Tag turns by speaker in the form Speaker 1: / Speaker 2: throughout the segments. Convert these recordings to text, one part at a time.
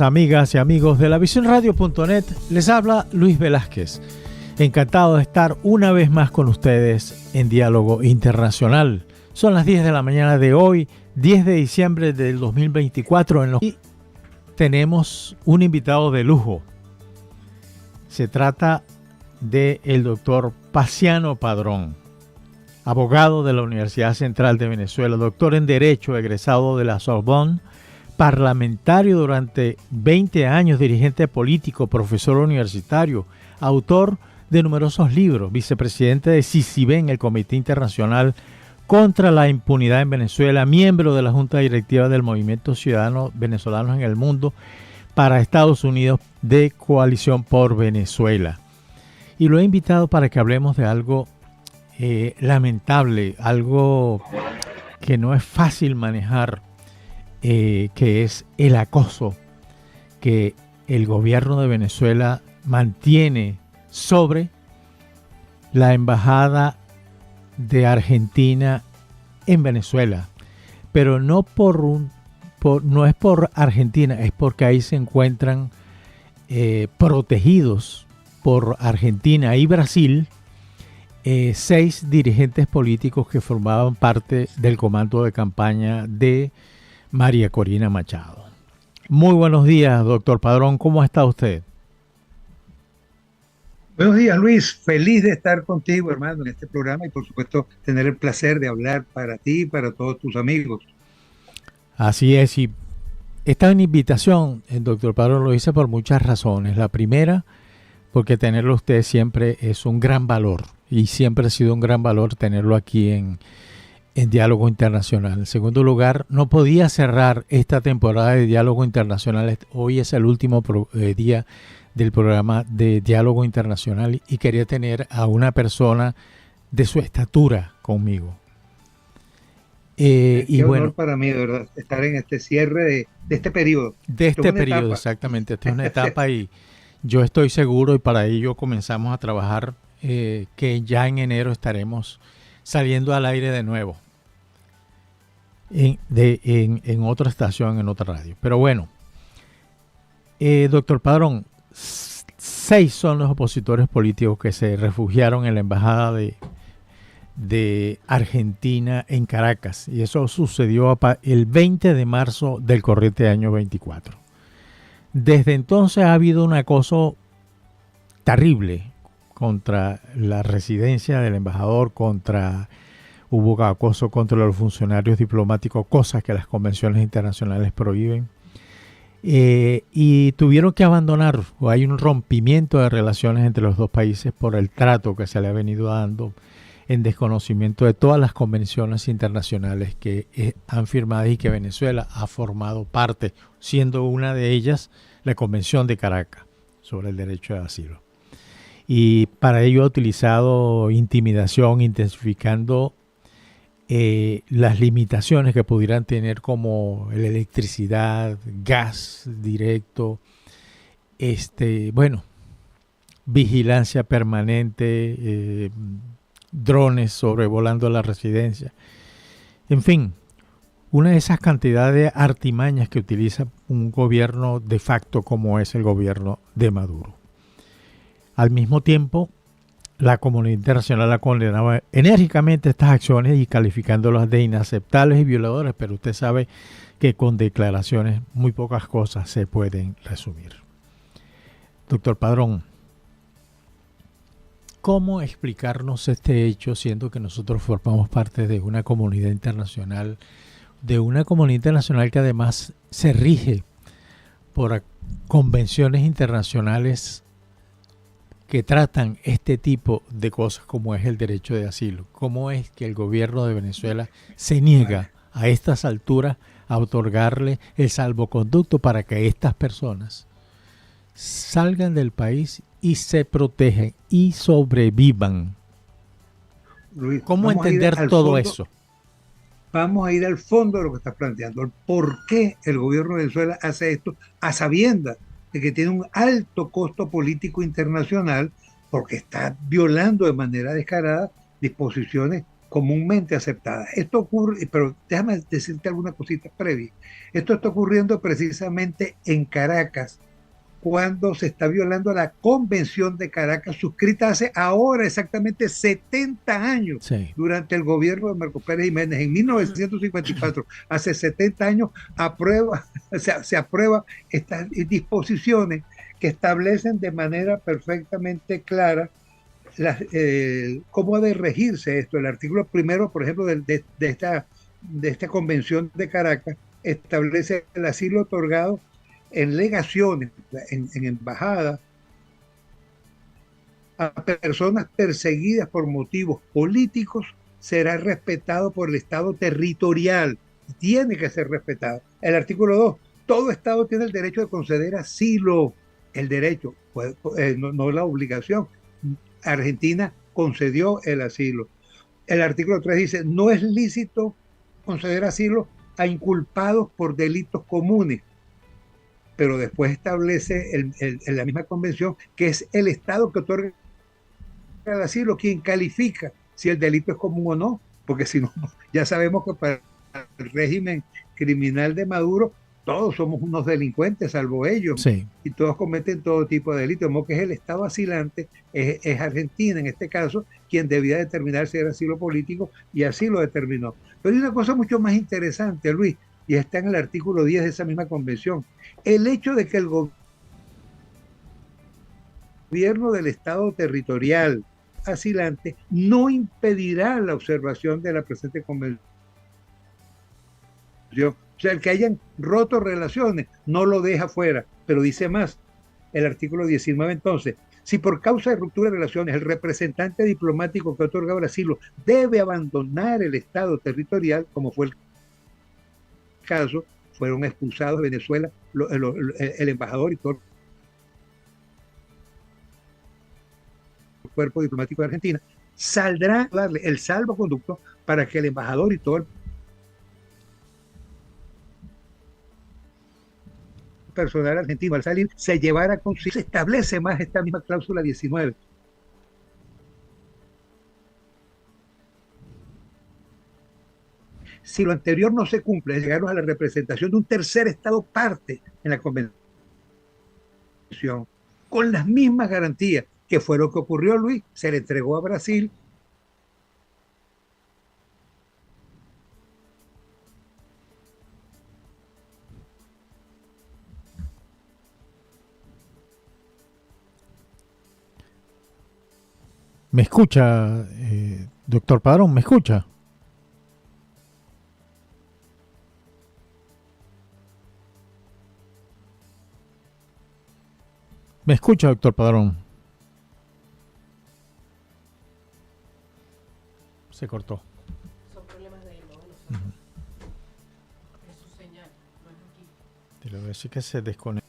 Speaker 1: Amigas y amigos de la visiónradio.net, les habla Luis Velázquez. Encantado de estar una vez más con ustedes en Diálogo Internacional. Son las 10 de la mañana de hoy, 10 de diciembre del 2024, y tenemos un invitado de lujo. Se trata del doctor Paciano Padrón, abogado de la Universidad Central de Venezuela, doctor en Derecho, egresado de la Sorbonne, parlamentario durante 20 años, dirigente político, profesor universitario, autor de numerosos libros, vicepresidente de CICIBEN, el Comité Internacional contra la Impunidad en Venezuela, miembro de la Junta Directiva del Movimiento Ciudadanos Venezolanos en el Mundo para Estados Unidos de Coalición por Venezuela. Y lo he invitado para que hablemos de algo lamentable, algo que no es fácil manejar, que es el acoso que el gobierno de Venezuela mantiene sobre la embajada de Argentina en Venezuela, pero no no es por Argentina, es porque ahí se encuentran protegidos por Argentina y Brasil 6 dirigentes políticos que formaban parte del comando de campaña de María Corina Machado. Muy buenos días, doctor Padrón. ¿Cómo está usted?
Speaker 2: Buenos días, Luis. Feliz de estar contigo, hermano, en este programa y, por supuesto, tener el placer de hablar para ti y para todos tus amigos.
Speaker 1: Así es. Y esta invitación, el doctor Padrón, lo hice por muchas razones. La primera, porque tenerlo usted siempre es un gran valor y siempre ha sido un gran valor tenerlo aquí en Diálogo Internacional. En segundo lugar, no podía cerrar esta temporada de Diálogo Internacional. Hoy es el último día del programa de Diálogo Internacional y quería tener a una persona de su estatura conmigo.
Speaker 2: Qué honor, bueno, para mí, de verdad, estar en este cierre de este periodo.
Speaker 1: De este periodo, exactamente. Esta es una etapa y yo estoy seguro, y para ello comenzamos a trabajar, que ya en enero estaremos saliendo al aire de nuevo en otra estación, en otra radio. Pero bueno, doctor Padrón, 6 son los opositores políticos que se refugiaron en la embajada de Argentina en Caracas, y eso sucedió el 20 de marzo del corriente año 24. Desde entonces ha habido un acoso terrible contra la residencia del embajador, hubo acoso contra los funcionarios diplomáticos, cosas que las convenciones internacionales prohíben. Y tuvieron que abandonar, o hay un rompimiento de relaciones entre los dos países por el trato que se le ha venido dando, en desconocimiento de todas las convenciones internacionales que han firmado y que Venezuela ha formado parte, siendo una de ellas la Convención de Caracas sobre el derecho de asilo. Y para ello ha utilizado intimidación, intensificando las limitaciones que pudieran tener, como la electricidad, gas directo, vigilancia permanente, drones sobrevolando la residencia. En fin, una de esas cantidades de artimañas que utiliza un gobierno de facto como es el gobierno de Maduro. Al mismo tiempo, la comunidad internacional ha condenado enérgicamente estas acciones y calificándolas de inaceptables y violadoras, pero usted sabe que con declaraciones muy pocas cosas se pueden resumir. Doctor Padrón, ¿cómo explicarnos este hecho, siendo que nosotros formamos parte de una comunidad internacional, que además se rige por convenciones internacionales que tratan este tipo de cosas como es el derecho de asilo? ¿Cómo es que el gobierno de Venezuela se niega a estas alturas a otorgarle el salvoconducto para que estas personas salgan del país y se protejan y sobrevivan?
Speaker 2: Luis,
Speaker 1: ¿cómo entender todo eso?
Speaker 2: Vamos a ir al fondo de lo que estás planteando. ¿Por qué el gobierno de Venezuela hace esto a sabiendas de que tiene un alto costo político internacional, porque está violando de manera descarada disposiciones comúnmente aceptada. Esto ocurre, pero déjame decirte alguna cosita previa. Esto está ocurriendo precisamente en Caracas, cuando se está violando la Convención de Caracas, suscrita hace ahora exactamente 70 años,
Speaker 1: Sí.
Speaker 2: durante el gobierno de Marcos Pérez Jiménez, en 1954, hace 70 años, aprueba, se aprueba estas disposiciones que establecen de manera perfectamente clara cómo ha de regirse esto. El artículo primero, por ejemplo, de esta Convención de Caracas, establece el asilo otorgado en legaciones, en embajadas, a personas perseguidas por motivos políticos, será respetado por el Estado territorial. Tiene que ser respetado. El artículo 2, todo Estado tiene el derecho de conceder asilo. El derecho, no la obligación. Argentina concedió el asilo. El artículo 3 dice, no es lícito conceder asilo a inculpados por delitos comunes, pero después establece en la misma convención que es el Estado que otorga el asilo quien califica si el delito es común o no, porque si no, ya sabemos que para el régimen criminal de Maduro todos somos unos delincuentes, salvo ellos,
Speaker 1: Sí.
Speaker 2: y todos cometen todo tipo de delitos, como que es el Estado asilante, es Argentina en este caso, quien debía determinar si era asilo político, y así lo determinó. Pero hay una cosa mucho más interesante, Luis, y está en el artículo 10 de esa misma convención. El hecho de que el gobierno del Estado territorial asilante no impedirá la observación de la presente convención. O sea, el que hayan roto relaciones no lo deja fuera, pero dice más, el artículo 19 entonces, si por causa de ruptura de relaciones el representante diplomático que ha otorgado el asilo debe abandonar el Estado territorial, como fue el caso, fueron expulsados de Venezuela el embajador y todo el cuerpo diplomático de Argentina, saldrá a darle el salvoconducto para que el embajador y todo el personal argentino al salir se llevara consigo. Se establece más esta misma cláusula 19. Si lo anterior no se cumple, es llegarnos a la representación de un tercer Estado parte en la convención, con las mismas garantías, que fue lo que ocurrió, Luis, se le entregó a Brasil.
Speaker 1: ¿Me escucha, doctor Padrón? ¿Me escucha? ¿Me escucha, doctor Padrón? Se cortó.
Speaker 3: Son problemas de él, no de nosotros. Es su señal, no es aquí.
Speaker 1: Te lo voy a decir que se desconecta.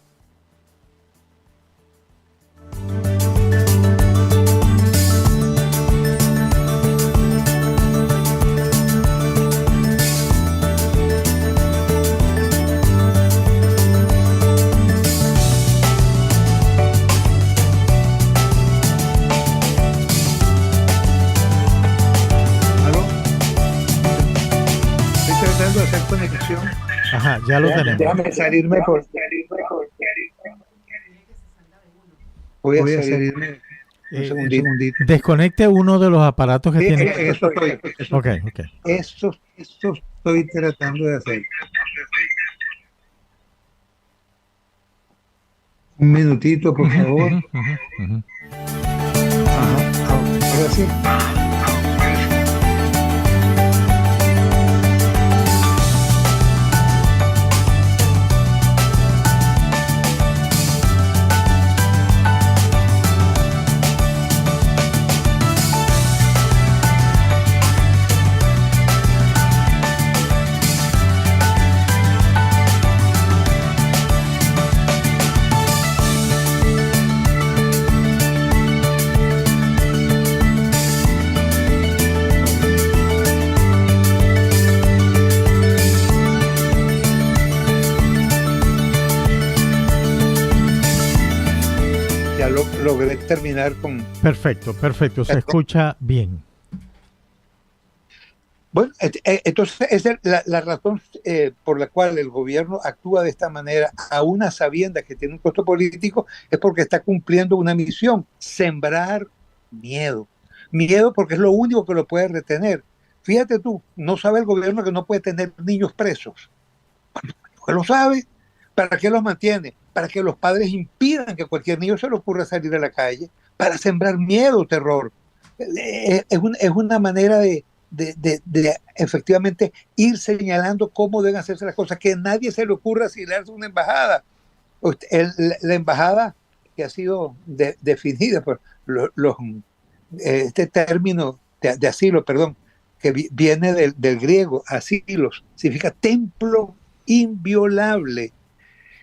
Speaker 1: Ajá, ya lo tenemos.
Speaker 2: Déjame salirme por... Voy a salirme un segundito.
Speaker 1: Desconecte uno de los aparatos que
Speaker 2: Sí,
Speaker 1: tiene.
Speaker 2: eso estoy.
Speaker 1: Ok.
Speaker 2: Eso estoy tratando de hacer. Un minutito, por favor. Ajá, ahora sí. Logré terminar con...
Speaker 1: Perfecto. Se escucha bien.
Speaker 2: Bueno, entonces esa es la razón por la cual el gobierno actúa de esta manera, a una sabienda que tiene un costo político, es porque está cumpliendo una misión: sembrar miedo. Miedo porque es lo único que lo puede retener. Fíjate tú, no sabe el gobierno que no puede tener niños presos. Porque lo sabe. ¿Para qué los mantiene? Para que los padres impidan que cualquier niño se le ocurra salir a la calle, para sembrar miedo, terror. Es una manera de efectivamente ir señalando cómo deben hacerse las cosas, que nadie se le ocurra asilarse una embajada. La embajada que ha sido definida por este término de asilo, perdón, que viene del griego, asilos, significa templo inviolable,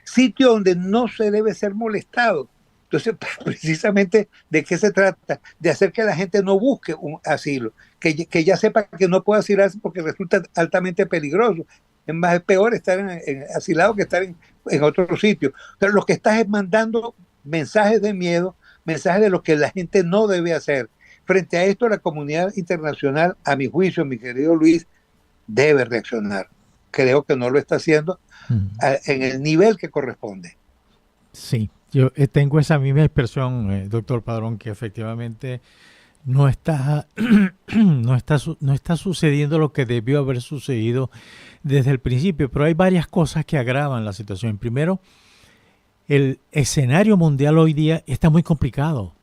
Speaker 2: sitio donde no se debe ser molestado. Entonces, precisamente, ¿de qué se trata? De hacer que la gente no busque un asilo, que ya sepa que no puede asilarse porque resulta altamente peligroso. Es peor estar asilado que estar en otro sitio. Pero lo que estás es mandando mensajes de miedo, mensajes de lo que la gente no debe hacer. Frente a esto, la comunidad internacional, a mi juicio, mi querido Luis, debe reaccionar. Creo que no lo está haciendo en el nivel que corresponde.
Speaker 1: Sí, yo tengo esa misma expresión, doctor Padrón, que efectivamente no está, no está sucediendo lo que debió haber sucedido desde el principio, pero hay varias cosas que agravan la situación. Primero, el escenario mundial hoy día está muy complicado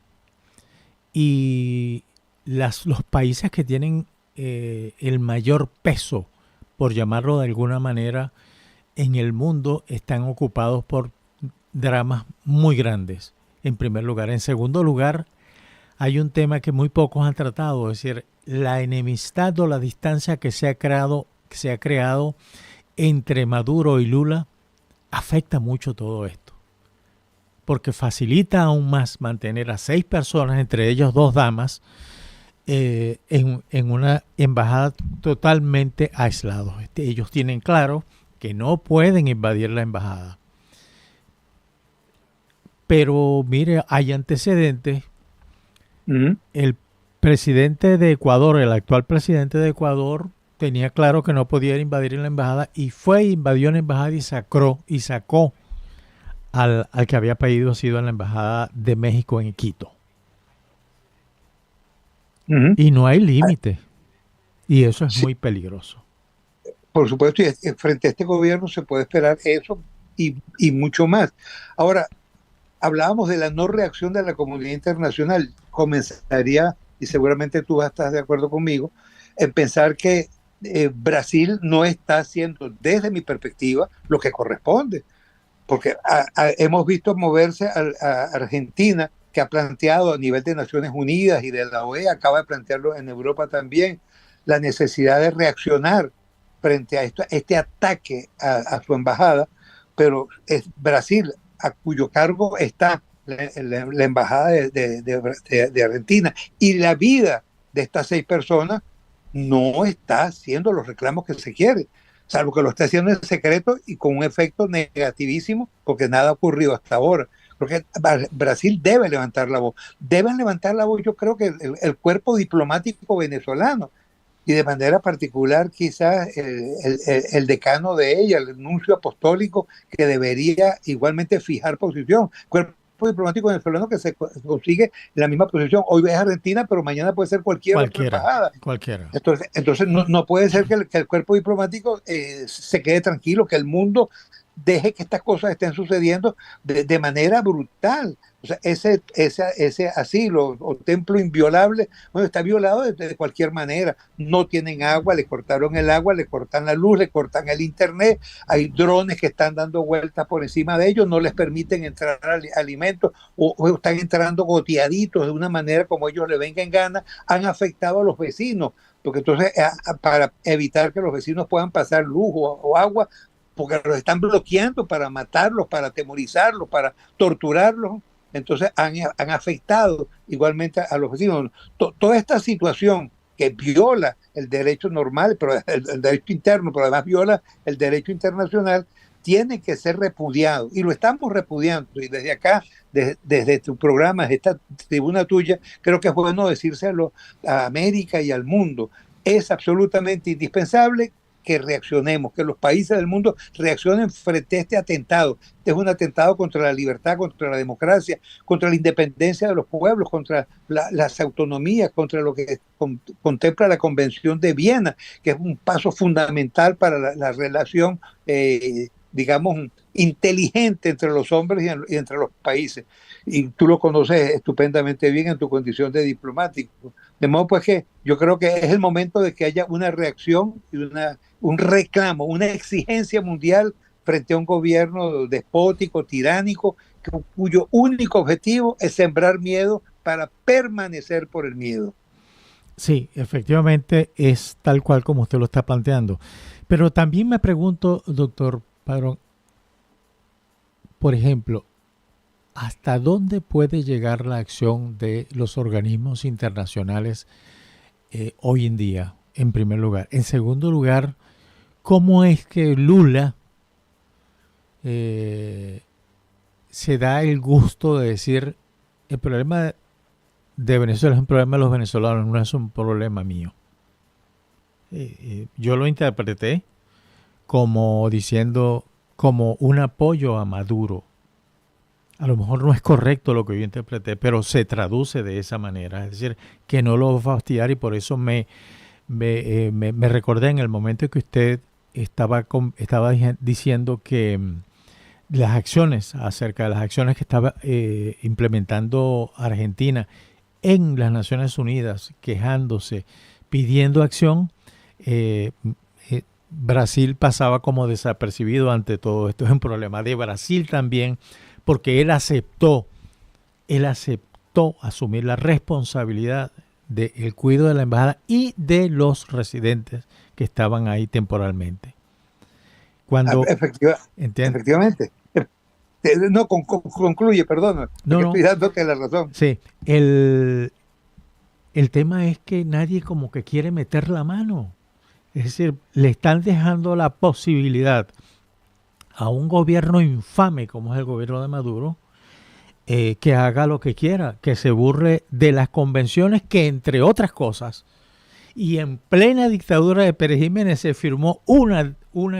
Speaker 1: y los países que tienen el mayor peso, por llamarlo de alguna manera, en el mundo están ocupados por dramas muy grandes, en primer lugar. En segundo lugar, hay un tema que muy pocos han tratado, es decir, la enemistad o la distancia que se ha creado entre Maduro y Lula afecta mucho todo esto, porque facilita aún más mantener a 6 personas, entre ellos 2 damas, en una embajada totalmente aislados. Ellos tienen claro que no pueden invadir la embajada. Pero mire, hay antecedentes. El presidente de Ecuador, el actual presidente de Ecuador, tenía claro que no podía invadir la embajada y invadió la embajada y sacó al que había sido en la embajada de México en Quito. Y no hay límite. Y eso es muy peligroso.
Speaker 2: Por supuesto, y frente a este gobierno se puede esperar eso y mucho más. Ahora, hablábamos de la no reacción de la comunidad internacional. Comenzaría, y seguramente tú estás de acuerdo conmigo, en pensar que Brasil no está haciendo, desde mi perspectiva, lo que corresponde. Porque hemos visto moverse a Argentina, que ha planteado a nivel de Naciones Unidas y de la OEA, acaba de plantearlo en Europa también, la necesidad de reaccionar frente a este ataque a su embajada, pero es Brasil, a cuyo cargo está la embajada de Argentina, y la vida de estas 6 personas no está haciendo los reclamos que se quiere, salvo que lo está haciendo en secreto y con un efecto negativísimo, porque nada ha ocurrido hasta ahora. Porque Brasil debe levantar la voz. Deben levantar la voz, yo creo que el cuerpo diplomático venezolano, y de manera particular quizás el decano de ella, el nuncio apostólico, que debería igualmente fijar posición. Cuerpo diplomático venezolano que se consigue en la misma posición. Hoy es Argentina, pero mañana puede ser cualquier otra embajada.
Speaker 1: Cualquiera.
Speaker 2: Entonces no puede ser que el cuerpo diplomático se quede tranquilo, que el mundo deje que estas cosas estén sucediendo de manera brutal. O sea, ese asilo o templo inviolable, bueno, está violado de cualquier manera. No tienen agua, le cortaron el agua, le cortan la luz, le cortan el internet. Hay drones que están dando vueltas por encima de ellos, no les permiten entrar alimentos o están entrando goteaditos de una manera como ellos le venga en gana. Han afectado a los vecinos, porque entonces para evitar que los vecinos puedan pasar luz o agua, porque los están bloqueando para matarlos, para atemorizarlos, para torturarlos. Entonces han afectado igualmente a los vecinos. Toda esta situación que viola el derecho normal, pero el derecho interno, pero además viola el derecho internacional, tiene que ser repudiado. Y lo estamos repudiando. Y desde acá, desde tu programa, esta tribuna tuya, creo que es bueno decírselo a América y al mundo. es absolutamente indispensable que reaccionemos, que los países del mundo reaccionen frente a este atentado. Este es un atentado contra la libertad, contra la democracia, contra la independencia de los pueblos, contra las autonomías, contra lo que contempla la Convención de Viena, que es un paso fundamental para la relación, digamos, inteligente entre los hombres y entre los países. Y tú lo conoces estupendamente bien en tu condición de diplomático. De modo pues que yo creo que es el momento de que haya una reacción y un reclamo, una exigencia mundial frente a un gobierno despótico, tiránico, cuyo único objetivo es sembrar miedo para permanecer por el miedo.
Speaker 1: Sí, efectivamente es tal cual como usted lo está planteando. Pero también me pregunto, doctor Padrón, por ejemplo, ¿hasta dónde puede llegar la acción de los organismos internacionales hoy en día, en primer lugar? En segundo lugar, ¿cómo es que Lula se da el gusto de decir el problema de Venezuela es un problema de los venezolanos, no es un problema mío? Yo lo interpreté como diciendo, como un apoyo a Maduro. A lo mejor no es correcto lo que yo interpreté, pero se traduce de esa manera. Es decir, que no lo va a fastidiar y por eso me recordé en el momento en que usted estaba diciendo que las acciones, acerca de las acciones que estaba implementando Argentina en las Naciones Unidas, quejándose, pidiendo acción, Brasil pasaba como desapercibido ante todo esto. Es un problema de Brasil también, porque él aceptó asumir la responsabilidad del cuidado de la embajada y de los residentes que estaban ahí temporalmente. Cuando
Speaker 2: efectivamente. No, concluye, perdón.
Speaker 1: No,
Speaker 2: estoy dándote la razón.
Speaker 1: Sí, el tema es que nadie como que quiere meter la mano. Es decir, le están dejando la posibilidad a un gobierno infame como es el gobierno de Maduro, que haga lo que quiera, que se burle de las convenciones que, entre otras cosas, y en plena dictadura de Pérez Jiménez se firmó una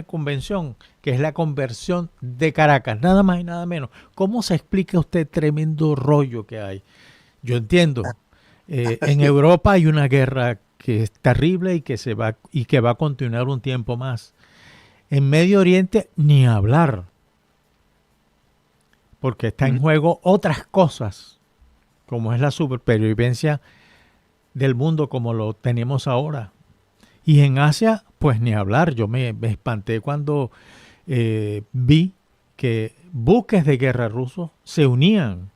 Speaker 1: convención, que es la Convención de Caracas, nada más y nada menos. ¿Cómo se explica usted tremendo rollo que hay? Yo entiendo, en Europa hay una guerra que es terrible y que va a continuar un tiempo más. En Medio Oriente ni hablar, porque está en juego otras cosas, como es la supervivencia del mundo como lo tenemos ahora. Y en Asia, pues ni hablar. Yo me espanté cuando vi que buques de guerra rusos se unían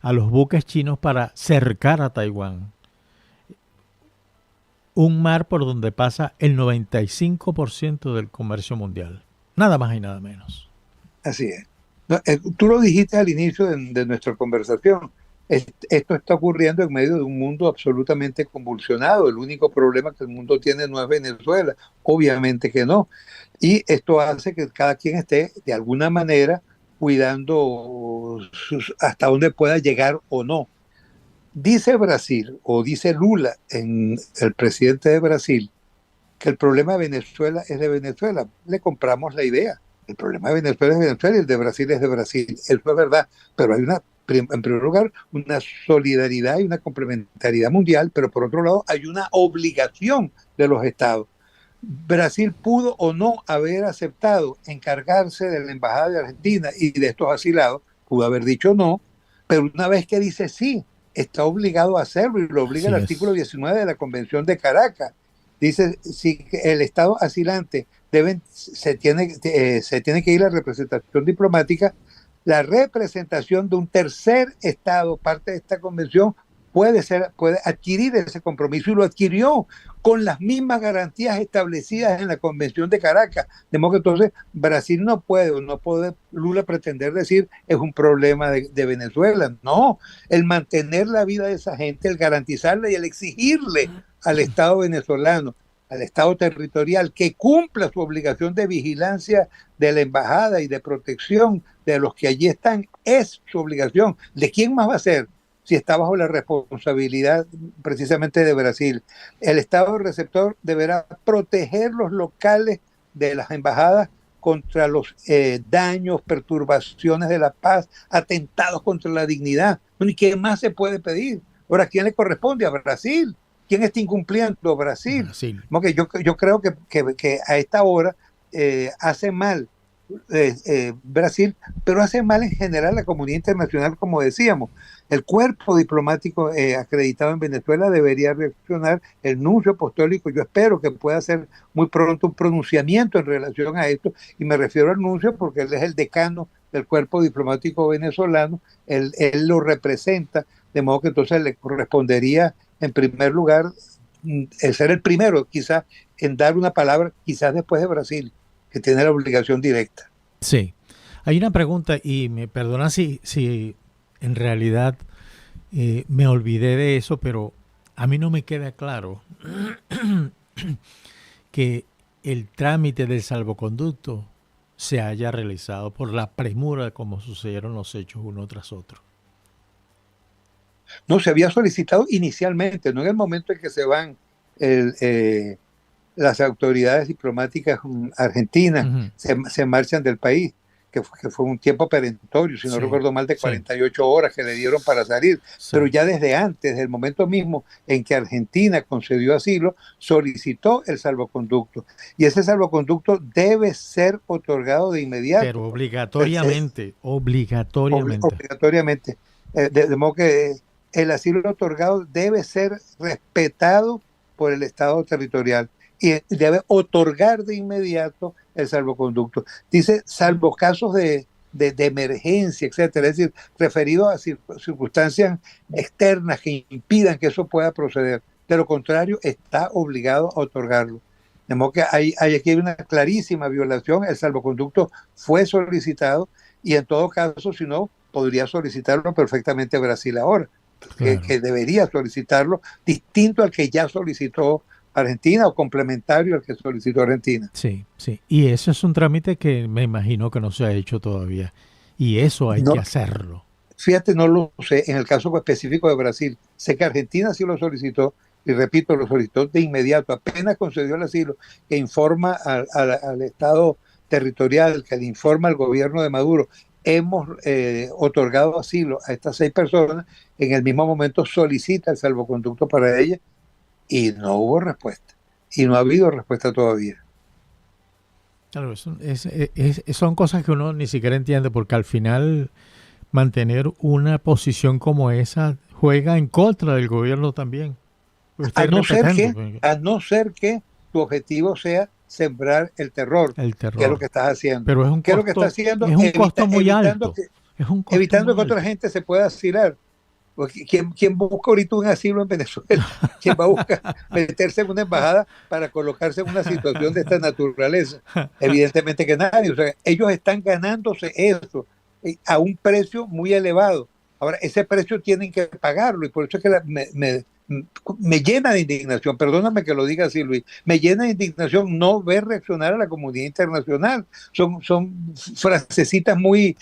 Speaker 1: a los buques chinos para cercar a Taiwán. Un mar por donde pasa el 95% del comercio mundial. Nada más y nada menos.
Speaker 2: Así es. No, tú lo dijiste al inicio de nuestra conversación. Esto está ocurriendo en medio de un mundo absolutamente convulsionado. El único problema que el mundo tiene no es Venezuela. Obviamente que no. Y esto hace que cada quien esté de alguna manera cuidando hasta dónde pueda llegar o no. Dice Brasil, o dice Lula, el presidente de Brasil, que el problema de Venezuela es de Venezuela. Le compramos la idea. El problema de Venezuela es de Venezuela y el de Brasil es de Brasil. Eso es verdad, pero hay en primer lugar, una solidaridad y una complementariedad mundial, pero por otro lado hay una obligación de los estados. Brasil pudo o no haber aceptado encargarse de la embajada de Argentina y de estos asilados, pudo haber dicho no, pero una vez que dice sí, está obligado a hacerlo y lo obliga el artículo 19 de la Convención de Caracas. Dice, si el Estado asilante se tiene que ir a la representación diplomática, la representación de un tercer Estado, parte de esta convención, puede adquirir ese compromiso y lo adquirió con las mismas garantías establecidas en la Convención de Caracas. De modo que entonces Brasil no puede Lula pretender decir es un problema de Venezuela. No, el mantener la vida de esa gente, el garantizarle y el exigirle al Estado venezolano, al Estado territorial, que cumpla su obligación de vigilancia de la embajada y de protección de los que allí están, es su obligación. ¿De quién más va a ser? si está bajo la responsabilidad precisamente de Brasil. El Estado receptor deberá proteger los locales de las embajadas contra los daños, perturbaciones de la paz, atentados contra la dignidad. Bueno, ¿y qué más se puede pedir? Ahora, ¿a quién le corresponde? A Brasil. ¿Quién está incumpliendo? Brasil.
Speaker 1: Brasil.
Speaker 2: Porque yo creo que a esta hora hace mal Brasil, pero hace mal en general la comunidad internacional, como decíamos. El cuerpo diplomático acreditado en Venezuela debería reaccionar, el nuncio apostólico, yo espero que pueda hacer muy pronto un pronunciamiento en relación a esto, y me refiero al nuncio porque él es el decano del cuerpo diplomático venezolano, él lo representa, de modo que entonces le correspondería en primer lugar el ser el primero quizás en dar una palabra, quizás después de Brasil, que tiene la obligación directa.
Speaker 1: Sí. Hay una pregunta, y me perdona si en realidad me olvidé de eso, pero a mí no me queda claro que el trámite del salvoconducto se haya realizado por la premura como sucedieron los hechos uno tras otro.
Speaker 2: No, se había solicitado inicialmente, no en el momento en que se van las autoridades diplomáticas argentinas, se marchan del país, que fue un tiempo perentorio, si no recuerdo mal, de 48 horas que le dieron para salir. Pero ya desde antes, desde el momento mismo en que Argentina concedió asilo, solicitó el salvoconducto. Y ese salvoconducto debe ser otorgado de inmediato.
Speaker 1: Pero obligatoriamente,
Speaker 2: obligatoriamente. De modo que el asilo otorgado debe ser respetado por el Estado territorial y debe otorgar de inmediato el salvoconducto. Dice, salvo casos de emergencia, etcétera, es decir, referido a circunstancias externas que impidan que eso pueda proceder. De lo contrario, está obligado a otorgarlo. De modo que hay aquí una clarísima violación. El salvoconducto fue solicitado y en todo caso, si no, podría solicitarlo perfectamente Brasil ahora, claro, que debería solicitarlo, distinto al que ya solicitó Argentina o complementario al que solicitó Argentina.
Speaker 1: Sí, sí. Y eso es un trámite que me imagino que no se ha hecho todavía. Y eso hay que hacerlo.
Speaker 2: Fíjate, no lo sé. En el caso específico de Brasil, sé que Argentina sí lo solicitó, y repito, lo solicitó de inmediato, apenas concedió el asilo, que informa al Estado territorial, que le informa al gobierno de Maduro. Hemos otorgado asilo a estas 6 personas, en el mismo momento solicita el salvoconducto para ellas, y no hubo respuesta. Y no ha habido respuesta todavía.
Speaker 1: Claro, son cosas que uno ni siquiera entiende, porque al final mantener una posición como esa juega en contra del gobierno también.
Speaker 2: A no ser que tu objetivo sea sembrar el terror, que es lo que estás haciendo.
Speaker 1: Pero es un costo,
Speaker 2: lo que estás haciendo?
Speaker 1: Es un costo muy alto.
Speaker 2: Evitando que otra gente se pueda asilar. Porque ¿quién busca ahorita un asilo en Venezuela? ¿Quién va a buscar meterse en una embajada para colocarse en una situación de esta naturaleza? Evidentemente que nadie. O sea, ellos están ganándose eso a un precio muy elevado. Ahora, ese precio tienen que pagarlo, y por eso es que me llena de indignación, perdóname que lo diga así, Luis, me llena de indignación no ver reaccionar a la comunidad internacional. Son frasecitas muy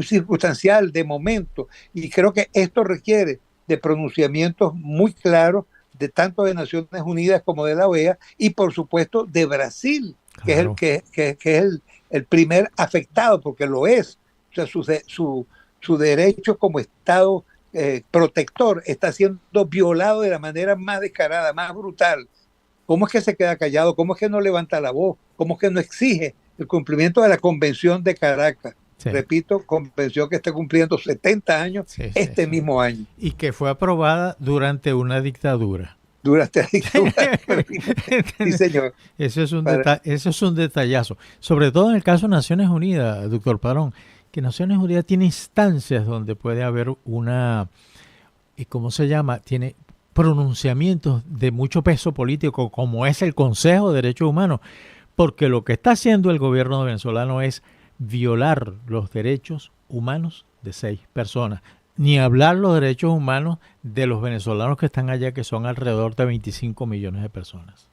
Speaker 2: circunstancial, de momento, y creo que esto requiere de pronunciamientos muy claros, de tanto de Naciones Unidas como de la OEA, y por supuesto de Brasil, claro, que es el primer afectado, porque lo es. O sea, su derecho como Estado protector está siendo violado de la manera más descarada, más brutal. ¿Cómo es que se queda callado? ¿Cómo es que no levanta la voz? ¿Cómo es que no exige el cumplimiento de la Convención de Caracas? Sí. Repito, convención que está cumpliendo 70 años mismo año.
Speaker 1: Y que fue aprobada durante una dictadura.
Speaker 2: Durante la dictadura. Sí, señor.
Speaker 1: Eso es un detallazo. Sobre todo en el caso de Naciones Unidas, doctor Padrón, que Naciones Unidas tiene instancias donde puede haber una, ¿cómo se llama? Tiene pronunciamientos de mucho peso político, como es el Consejo de Derechos Humanos, porque lo que está haciendo el gobierno venezolano es violar los derechos humanos de 6 personas, ni hablar los derechos humanos de los venezolanos que están allá, que son alrededor de 25 millones de personas.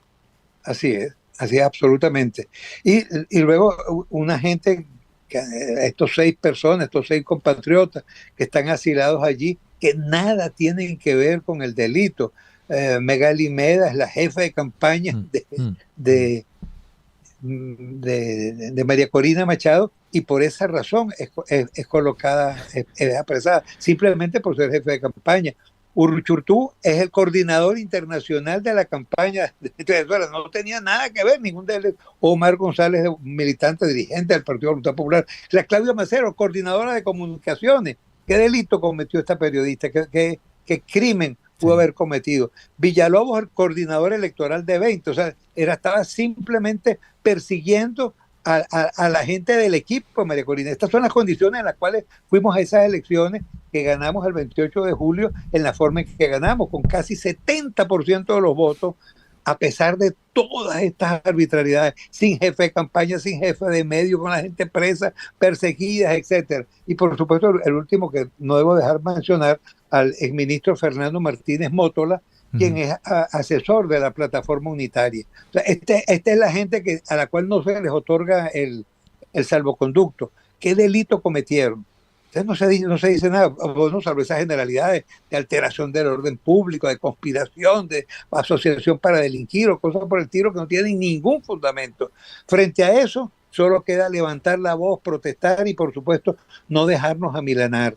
Speaker 2: Así es absolutamente. Y luego una gente, estos 6 personas, estos 6 compatriotas que están asilados allí, que nada tienen que ver con el delito. Megali Meda es la jefa de campaña de, de María Corina Machado, y por esa razón es colocada, es apresada, simplemente por ser jefe de campaña. Uruchurtú es el coordinador internacional de la campaña de Venezuela, no tenía nada que ver, ningún de ellos. Omar González, militante, dirigente del Partido Voluntad Popular. La Claudia Macero, coordinadora de comunicaciones. ¿Qué delito cometió esta periodista? ¿Qué crimen pudo haber cometido? Villalobos, el coordinador electoral de 20, o sea, estaba simplemente persiguiendo a la gente del equipo, María Corina. Estas son las condiciones en las cuales fuimos a esas elecciones que ganamos el 28 de julio en la forma en que ganamos, con casi 70% de los votos, a pesar de todas estas arbitrariedades, sin jefe de campaña, sin jefe de medio, con la gente presa, perseguida, etcétera. Y por supuesto, el último que no debo dejar mencionar, al exministro Fernando Martínez Mótola, quien es asesor de la plataforma unitaria. O sea, esta es la gente a la cual no se les otorga el salvoconducto. ¿Qué delito cometieron? Entonces no se dice nada, bueno, salvo esas generalidades de alteración del orden público, de conspiración, de asociación para delinquir o cosas por el estilo que no tienen ningún fundamento. Frente a eso, solo queda levantar la voz, protestar y, por supuesto, no dejarnos amilanar.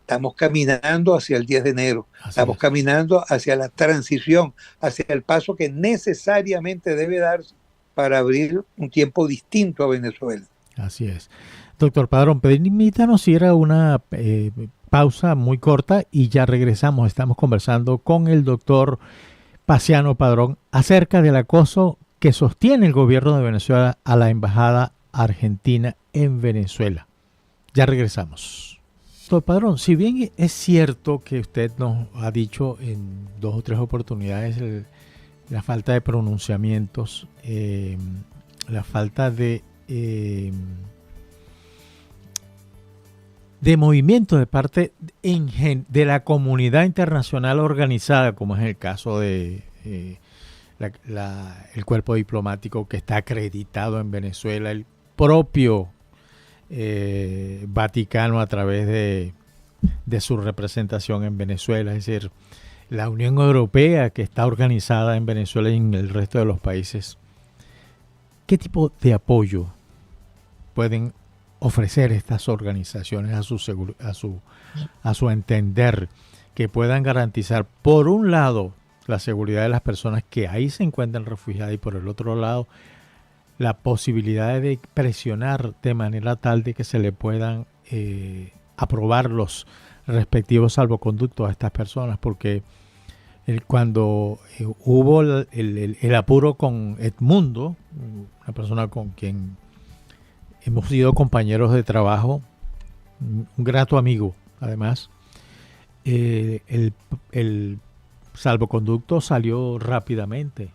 Speaker 2: Estamos caminando hacia el 10 de enero, estamos caminando hacia la transición, hacia el paso que necesariamente debe darse para abrir un tiempo distinto a Venezuela.
Speaker 1: Así es. Doctor Padrón, permítanos ir a una pausa muy corta y ya regresamos. Estamos conversando con el doctor Paciano Padrón acerca del acoso que sostiene el gobierno de Venezuela a la embajada argentina en Venezuela. Ya regresamos. Doctor Padrón, si bien es cierto que usted nos ha dicho en 2 o 3 oportunidades la falta de pronunciamientos, la falta de movimiento de parte de la comunidad internacional organizada, como es el caso de el cuerpo diplomático que está acreditado en Venezuela, el propio Vaticano a través de su representación en Venezuela, es decir, la Unión Europea que está organizada en Venezuela y en el resto de los países. ¿Qué tipo de apoyo pueden ofrecer estas organizaciones a su entender, que puedan garantizar, por un lado, la seguridad de las personas que ahí se encuentran refugiadas y por el otro lado, la posibilidad de presionar de manera tal de que se le puedan aprobar los respectivos salvoconductos a estas personas? Porque cuando hubo el apuro con Edmundo, una persona con quien hemos sido compañeros de trabajo, un grato amigo además, el salvoconducto salió rápidamente,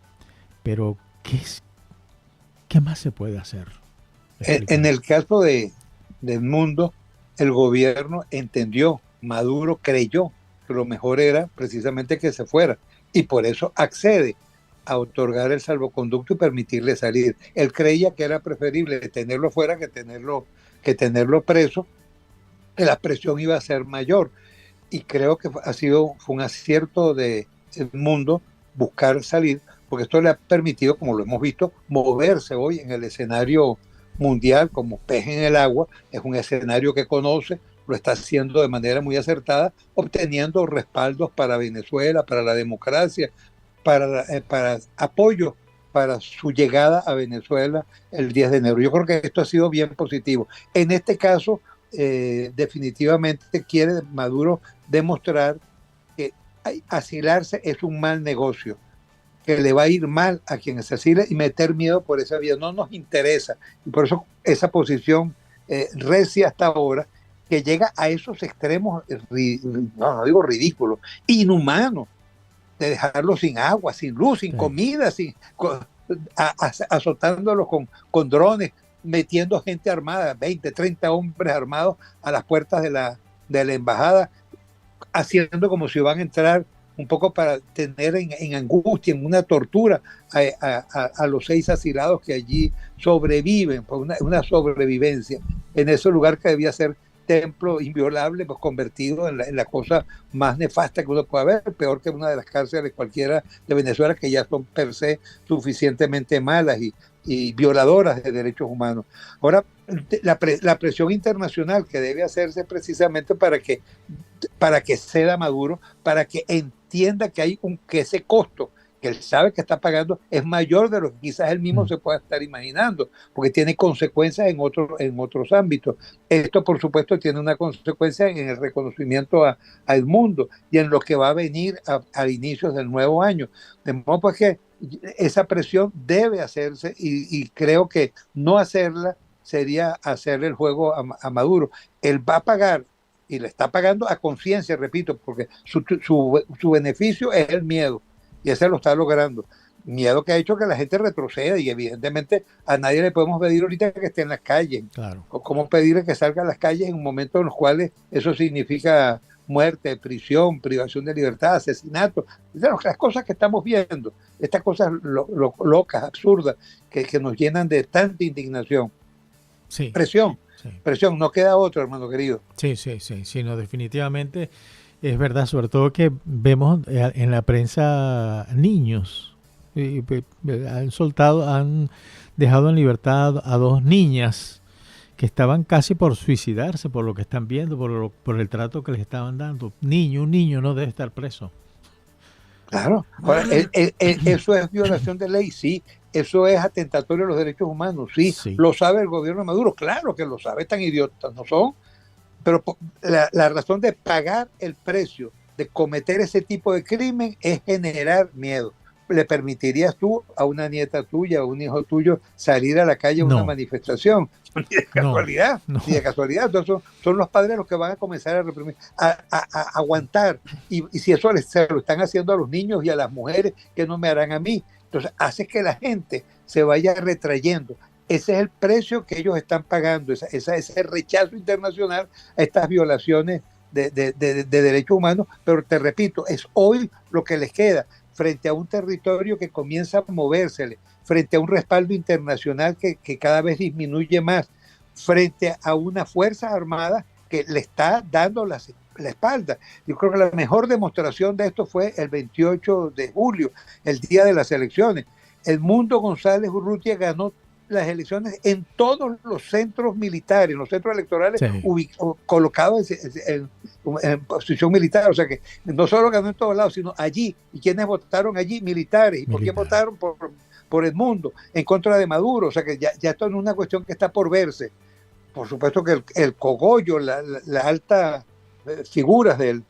Speaker 1: pero ¿qué más se puede hacer?
Speaker 2: En el caso de Edmundo, el gobierno entendió, Maduro creyó que lo mejor era precisamente que se fuera, y por eso accede a otorgar el salvoconducto y permitirle salir. Él creía que era preferible tenerlo fuera que tenerlo preso, que la presión iba a ser mayor. Y creo que fue un acierto de Edmundo buscar salir, porque esto le ha permitido, como lo hemos visto, moverse hoy en el escenario mundial como pez en el agua. Es un escenario que conoce, lo está haciendo de manera muy acertada, obteniendo respaldos para Venezuela, para la democracia, para apoyo para su llegada a Venezuela el 10 de enero. Yo creo que esto ha sido bien positivo. En este caso, definitivamente quiere Maduro demostrar que asilarse es un mal negocio, que le va a ir mal a quien se asile, y meter miedo por esa vía no nos interesa. Y por eso esa posición recia hasta ahora, que llega a esos extremos, no digo ridículos, inhumanos, de dejarlos sin agua, sin luz, sin comida, azotándolos con drones, metiendo gente armada, 20, 30 hombres armados a las puertas de la embajada, haciendo como si van a entrar un poco para tener en angustia, en una tortura a los 6 asilados que allí sobreviven, por una sobrevivencia en ese lugar que debía ser templo inviolable, pues convertido en la cosa más nefasta que uno puede ver, peor que una de las cárceles cualquiera de Venezuela, que ya son per se suficientemente malas y violadoras de derechos humanos. Ahora, la presión internacional que debe hacerse precisamente para que ceda Maduro, para que entienda que ese costo que él sabe que está pagando es mayor de lo que quizás él mismo se pueda estar imaginando, porque tiene consecuencias en otros ámbitos. Esto, por supuesto, tiene una consecuencia en el reconocimiento al mundo y en lo que va a venir a inicios del nuevo año. De modo pues que esa presión debe hacerse y creo que no hacerla sería hacerle el juego a Maduro. Él va a pagar y le está pagando a conciencia, repito, porque su beneficio es el miedo. Y ese lo está logrando. Miedo que ha hecho que la gente retroceda y evidentemente a nadie le podemos pedir ahorita que esté en las calles.
Speaker 1: Claro.
Speaker 2: O cómo pedirle que salga a las calles en un momento en los cuales eso significa muerte, prisión, privación de libertad, asesinato. Las cosas que estamos viendo, estas cosas locas, absurdas, que nos llenan de tanta indignación.
Speaker 1: Sí.
Speaker 2: Presión, no queda otro, hermano querido.
Speaker 1: Sí, no, definitivamente. Es verdad, sobre todo que vemos en la prensa niños. Han dejado en libertad a 2 niñas que estaban casi por suicidarse por lo que están viendo, por el trato que les estaban dando. Un niño no debe estar preso.
Speaker 2: Claro. Ahora, eso es violación de ley, sí. Eso es atentatorio a los derechos humanos, sí. Lo sabe el gobierno de Maduro, claro que lo sabe, tan idiotas no son. Pero la razón de pagar el precio de cometer ese tipo de crimen es generar miedo. ¿Le permitirías tú a una nieta tuya, a un hijo tuyo, salir a la calle a una manifestación? Ni de casualidad, ni de casualidad. Entonces son los padres los que van a comenzar a reprimir, a aguantar. Y si eso se lo están haciendo a los niños y a las mujeres, ¿qué no me harán a mí? Entonces hace que la gente se vaya retrayendo. Ese es el precio que ellos están pagando, ese rechazo internacional a estas violaciones de derechos humanos, pero te repito, es hoy lo que les queda frente a un territorio que comienza a movérsele, frente a un respaldo internacional que cada vez disminuye más, frente a una fuerza armada que le está dando la espalda. Yo creo que la mejor demostración de esto fue el 28 de julio, el día de las elecciones. Edmundo González Urrutia ganó las elecciones en todos los centros militares, los centros electorales colocados en posición militar, o sea que no solo ganó en todos lados, sino allí. ¿Y quiénes votaron allí? Militares. ¿Y por qué votaron? Por Edmundo, en contra de Maduro, o sea que ya esto no es una cuestión que está por verse. Por supuesto que el cogollo, las altas figuras del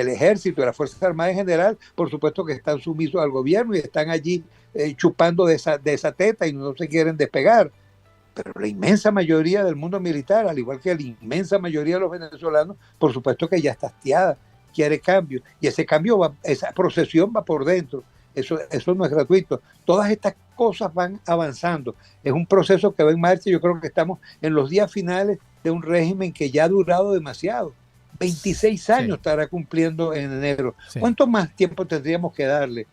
Speaker 2: ejército, de las Fuerzas Armadas en general, por supuesto que están sumisos al gobierno y están allí chupando de esa teta y no se quieren despegar. Pero la inmensa mayoría del mundo militar, al igual que la inmensa mayoría de los venezolanos, por supuesto que ya está hastiada, quiere cambio. Y ese cambio, esa procesión va por dentro. Eso no es gratuito. Todas estas cosas van avanzando. Es un proceso que va en marcha. Yo creo que estamos en los días finales de un régimen que ya ha durado demasiado. 26 años estará cumpliendo en enero. ¿Cuánto más tiempo tendríamos que darle?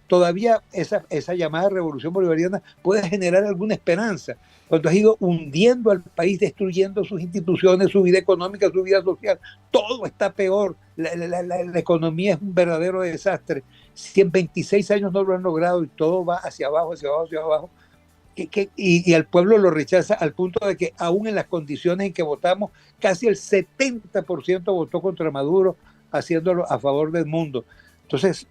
Speaker 2: Todavía esa llamada revolución bolivariana puede generar alguna esperanza, cuando has ido hundiendo al país, destruyendo sus instituciones, su vida económica, su vida social. Todo está peor. La economía es un verdadero desastre. Si en 26 años no lo han logrado y todo va hacia abajo, hacia abajo, hacia abajo, y al pueblo lo rechaza al punto de que aún en las condiciones en que votamos, casi el 70% votó contra Maduro, haciéndolo a favor del mundo. Entonces,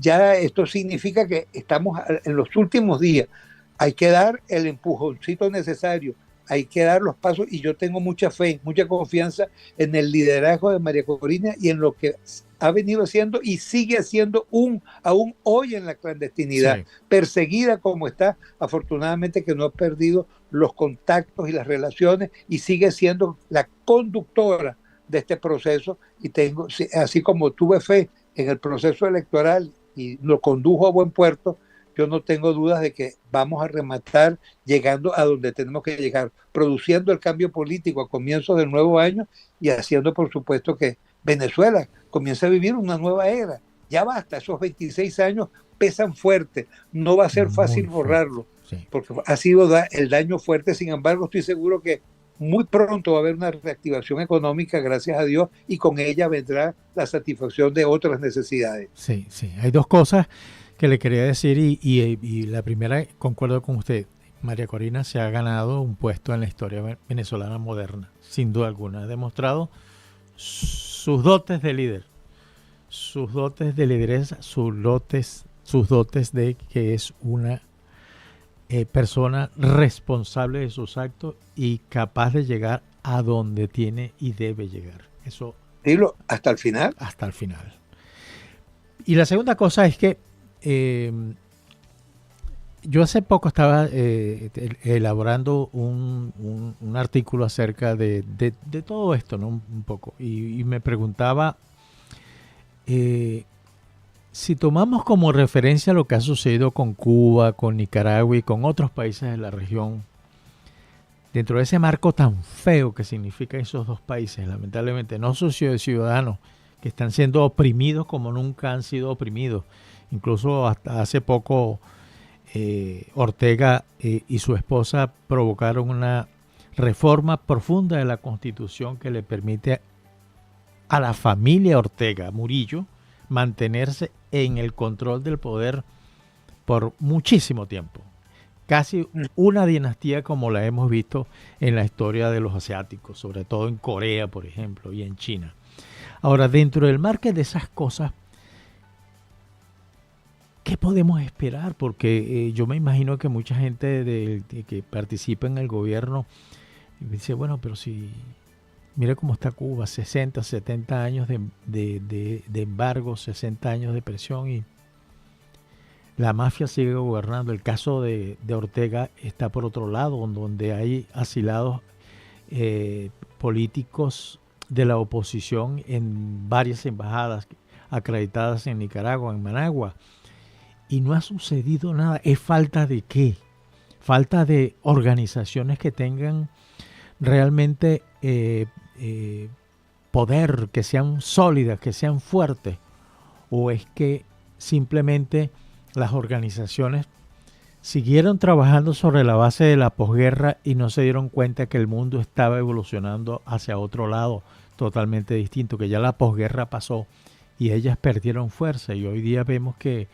Speaker 2: ya esto significa que estamos en los últimos días. Hay que dar el empujoncito necesario, hay que dar los pasos, y yo tengo mucha fe, mucha confianza en el liderazgo de María Corina y en lo que ha venido haciendo y sigue haciendo aún hoy en la clandestinidad, perseguida como está, afortunadamente que no ha perdido los contactos y las relaciones y sigue siendo la conductora de este proceso. Y así como tuve fe en el proceso electoral y lo condujo a buen puerto, yo no tengo dudas de que vamos a rematar llegando a donde tenemos que llegar, produciendo el cambio político a comienzos del nuevo año y haciendo, por supuesto, que Venezuela comience a vivir una nueva era. Ya basta, esos 26 años pesan fuerte, no va a ser fácil borrarlo, porque ha sido el daño fuerte. Sin embargo, estoy seguro que muy pronto va a haber una reactivación económica, gracias a Dios, y con ella vendrá la satisfacción de otras necesidades.
Speaker 1: Sí, sí. Hay dos cosas que le quería decir y la primera, concuerdo con usted. María Corina se ha ganado un puesto en la historia venezolana moderna, sin duda alguna. Ha demostrado sus dotes de líder, sus dotes de lideresa, sus dotes de que es una persona responsable de sus actos y capaz de llegar a donde tiene y debe llegar. Eso
Speaker 2: Dilo hasta el final.
Speaker 1: hasta el final. Y la segunda cosa es que yo hace poco estaba elaborando un artículo acerca de todo esto, ¿no? Un poco. Y me preguntaba si tomamos como referencia lo que ha sucedido con Cuba, con Nicaragua y con otros países de la región, dentro de ese marco tan feo que significan esos dos países, lamentablemente, no ciudadanos que están siendo oprimidos como nunca han sido oprimidos. Incluso hasta hace poco Ortega y su esposa provocaron una reforma profunda de la Constitución que le permite a la familia Ortega Murillo mantenerse en el control del poder por muchísimo tiempo. Casi una dinastía como la hemos visto en la historia de los asiáticos, sobre todo en Corea, por ejemplo, y en China. Ahora, dentro del marco de esas cosas, ¿qué podemos esperar? Porque yo me imagino que mucha gente que participa en el gobierno dice, bueno, pero si mira cómo está Cuba, 60, 70 años de embargo, 60 años de presión y la mafia sigue gobernando. El caso de Ortega está por otro lado, donde hay asilados políticos de la oposición en varias embajadas acreditadas en Nicaragua, en Managua. Y no ha sucedido nada. ¿Es falta de qué? Falta de organizaciones que tengan realmente poder, que sean sólidas, que sean fuertes. ¿O es que simplemente las organizaciones siguieron trabajando sobre la base de la posguerra y no se dieron cuenta que el mundo estaba evolucionando hacia otro lado totalmente distinto, que ya la posguerra pasó y ellas perdieron fuerza? Y hoy día vemos que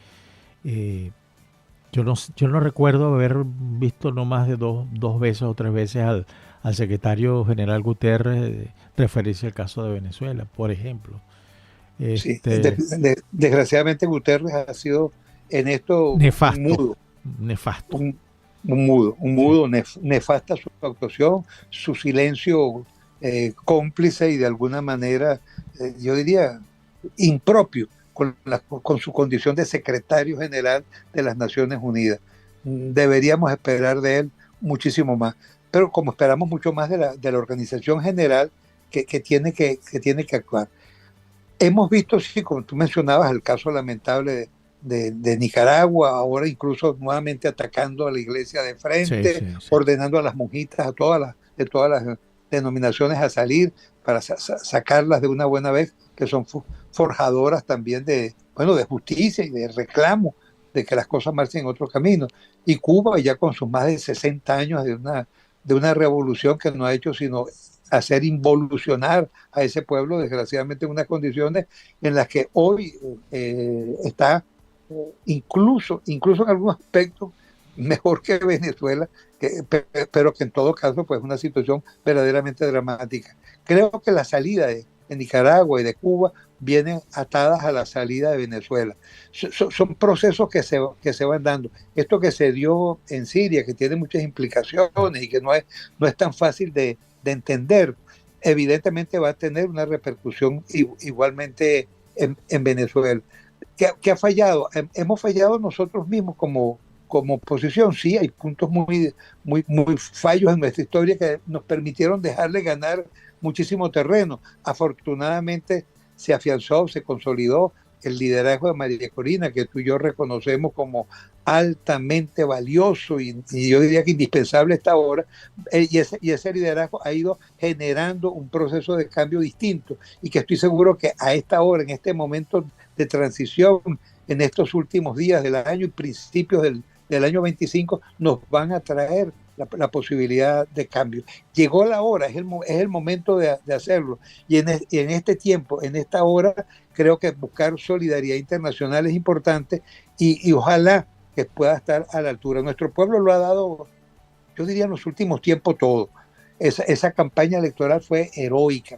Speaker 1: yo no recuerdo haber visto no más de dos veces o tres veces al secretario general Guterres referirse al caso de Venezuela, por ejemplo.
Speaker 2: Sí, desgraciadamente Guterres ha sido en esto
Speaker 1: nefasto.
Speaker 2: Un mudo, nefasta su actuación, su silencio cómplice y de alguna manera, yo diría, impropio con su condición de secretario general de las Naciones Unidas. Deberíamos esperar de él muchísimo más, pero como esperamos mucho más de la organización general que tiene que actuar. Hemos visto, sí, como tú mencionabas, el caso lamentable de Nicaragua, ahora incluso nuevamente atacando a la iglesia de frente, sí. Ordenando a las monjitas de todas las denominaciones a salir para sacarlas de una buena vez, que son forjadoras también de justicia y de reclamo de que las cosas marchen en otro camino. Y Cuba, ya con sus más de 60 años de una revolución que no ha hecho sino hacer involucionar a ese pueblo, desgraciadamente en unas condiciones en las que hoy está incluso en algunos aspectos mejor que Venezuela, pero que en todo caso pues una situación verdaderamente dramática. Creo que la salida de Nicaragua y de Cuba vienen atadas a la salida de Venezuela. Son procesos que se van dando. Esto que se dio en Siria, que tiene muchas implicaciones y que no es tan fácil de entender, evidentemente va a tener una repercusión igualmente en Venezuela. ¿Qué ha fallado? Hemos fallado nosotros mismos como oposición. Sí, hay puntos muy fallos en nuestra historia que nos permitieron dejarle ganar muchísimo terreno. Afortunadamente se afianzó, se consolidó el liderazgo de María Corina, que tú y yo reconocemos como altamente valioso y yo diría que indispensable a esta hora, y ese liderazgo ha ido generando un proceso de cambio distinto y que estoy seguro que a esta hora, en este momento de transición, en estos últimos días del año y principios del año 25, nos van a traer la posibilidad de cambio. Llegó la hora, es el momento de hacerlo. Y en este tiempo, en esta hora, creo que buscar solidaridad internacional es importante y ojalá que pueda estar a la altura. Nuestro pueblo lo ha dado, yo diría, en los últimos tiempos todo. Esa campaña electoral fue heroica,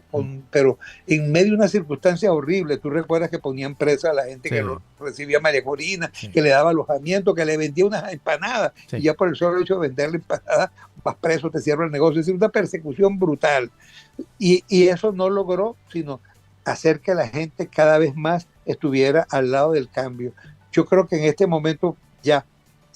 Speaker 2: pero en medio de una circunstancia horrible. Tú recuerdas que ponían presa a la gente que lo recibía María Corina, que le daba alojamiento, que le vendía unas empanadas, y ya por el solo hecho de venderle empanadas, vas preso, te cierra el negocio. Es decir, una persecución brutal. Y eso no logró sino hacer que la gente cada vez más estuviera al lado del cambio. Yo creo que en este momento ya,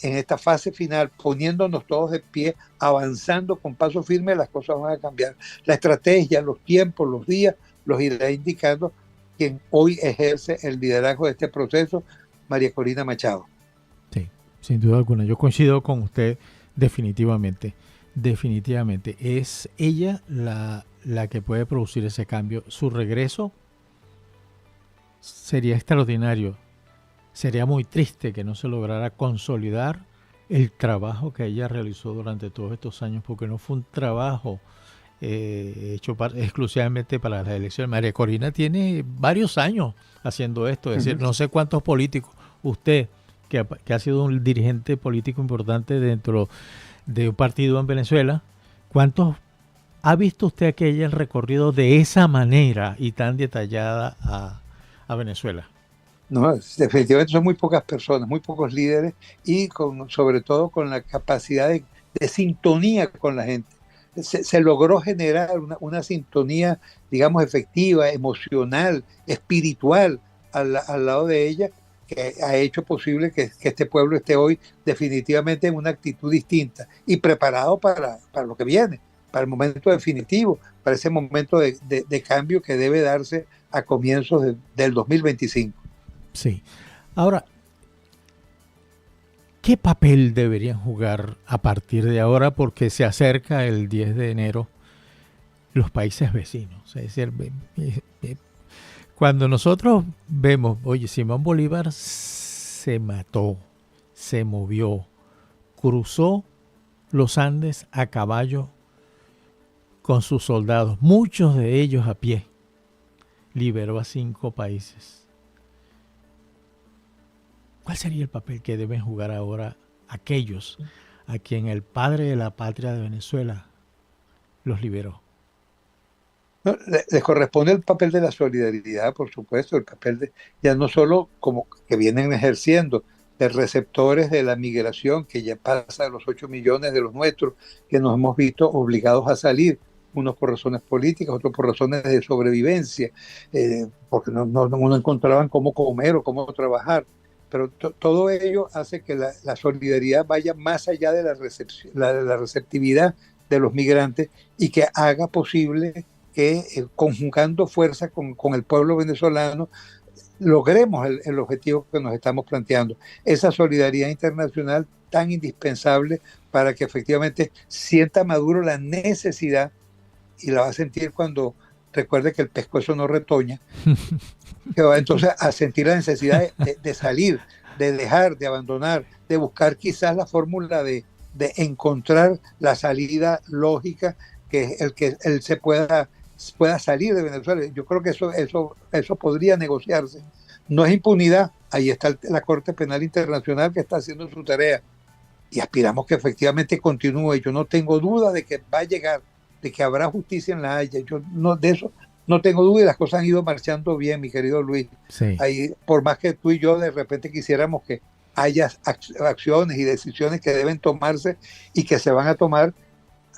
Speaker 2: en esta fase final, poniéndonos todos de pie, avanzando con paso firme, las cosas van a cambiar. La estrategia, los tiempos, los días, los irá indicando quien hoy ejerce el liderazgo de este proceso, María Corina Machado.
Speaker 1: Sí, sin duda alguna. Yo coincido con usted definitivamente. Definitivamente. Es ella la que puede producir ese cambio. Su regreso sería extraordinario. Sería muy triste que no se lograra consolidar el trabajo que ella realizó durante todos estos años, porque no fue un trabajo hecho exclusivamente para las elecciones. María Corina tiene varios años haciendo esto, es decir, no sé cuántos políticos, usted que ha sido un dirigente político importante dentro de un partido en Venezuela, ¿cuántos ha visto usted que ella recorrido de esa manera y tan detallada a Venezuela?
Speaker 2: No, definitivamente son muy pocas personas, muy pocos líderes y sobre todo con la capacidad de sintonía con la gente. Se logró generar una sintonía, digamos, efectiva, emocional, espiritual al lado de ella, que ha hecho posible que este pueblo esté hoy definitivamente en una actitud distinta y preparado para lo que viene, para el momento definitivo, para ese momento de cambio que debe darse a comienzos del 2025.
Speaker 1: Sí. Ahora, ¿qué papel deberían jugar a partir de ahora? Porque se acerca el 10 de enero los países vecinos. Es decir, cuando nosotros vemos, oye, Simón Bolívar se mató, se movió, cruzó los Andes a caballo con sus soldados, muchos de ellos a pie, liberó a 5 países. ¿Cuál sería el papel que deben jugar ahora aquellos a quien el padre de la patria de Venezuela los liberó?
Speaker 2: No, les corresponde el papel de la solidaridad, por supuesto, el papel ya no solo como que vienen ejerciendo de receptores de la migración, que ya pasa a los 8 millones de los nuestros, que nos hemos visto obligados a salir, unos por razones políticas, otros por razones de sobrevivencia, porque no encontraban cómo comer o cómo trabajar. Pero todo ello hace que la solidaridad vaya más allá de la receptividad de los migrantes y que haga posible que conjugando fuerza con el pueblo venezolano logremos el objetivo que nos estamos planteando. Esa solidaridad internacional tan indispensable para que efectivamente sienta Maduro la necesidad, y la va a sentir cuando recuerde que el pescuezo no retoña, que va entonces a sentir la necesidad de salir, de dejar, de abandonar, de buscar quizás la fórmula de encontrar la salida lógica, que el que él se pueda salir de Venezuela. Yo creo que eso podría negociarse. No es impunidad, ahí está la Corte Penal Internacional que está haciendo su tarea y aspiramos que efectivamente continúe. Yo no tengo duda de que va a llegar, de que habrá justicia en La Haya. Yo de eso no tengo duda y las cosas han ido marchando bien, mi querido Luis.
Speaker 1: Sí.
Speaker 2: Ahí, por más que tú y yo de repente quisiéramos que haya acciones y decisiones que deben tomarse y que se van a tomar,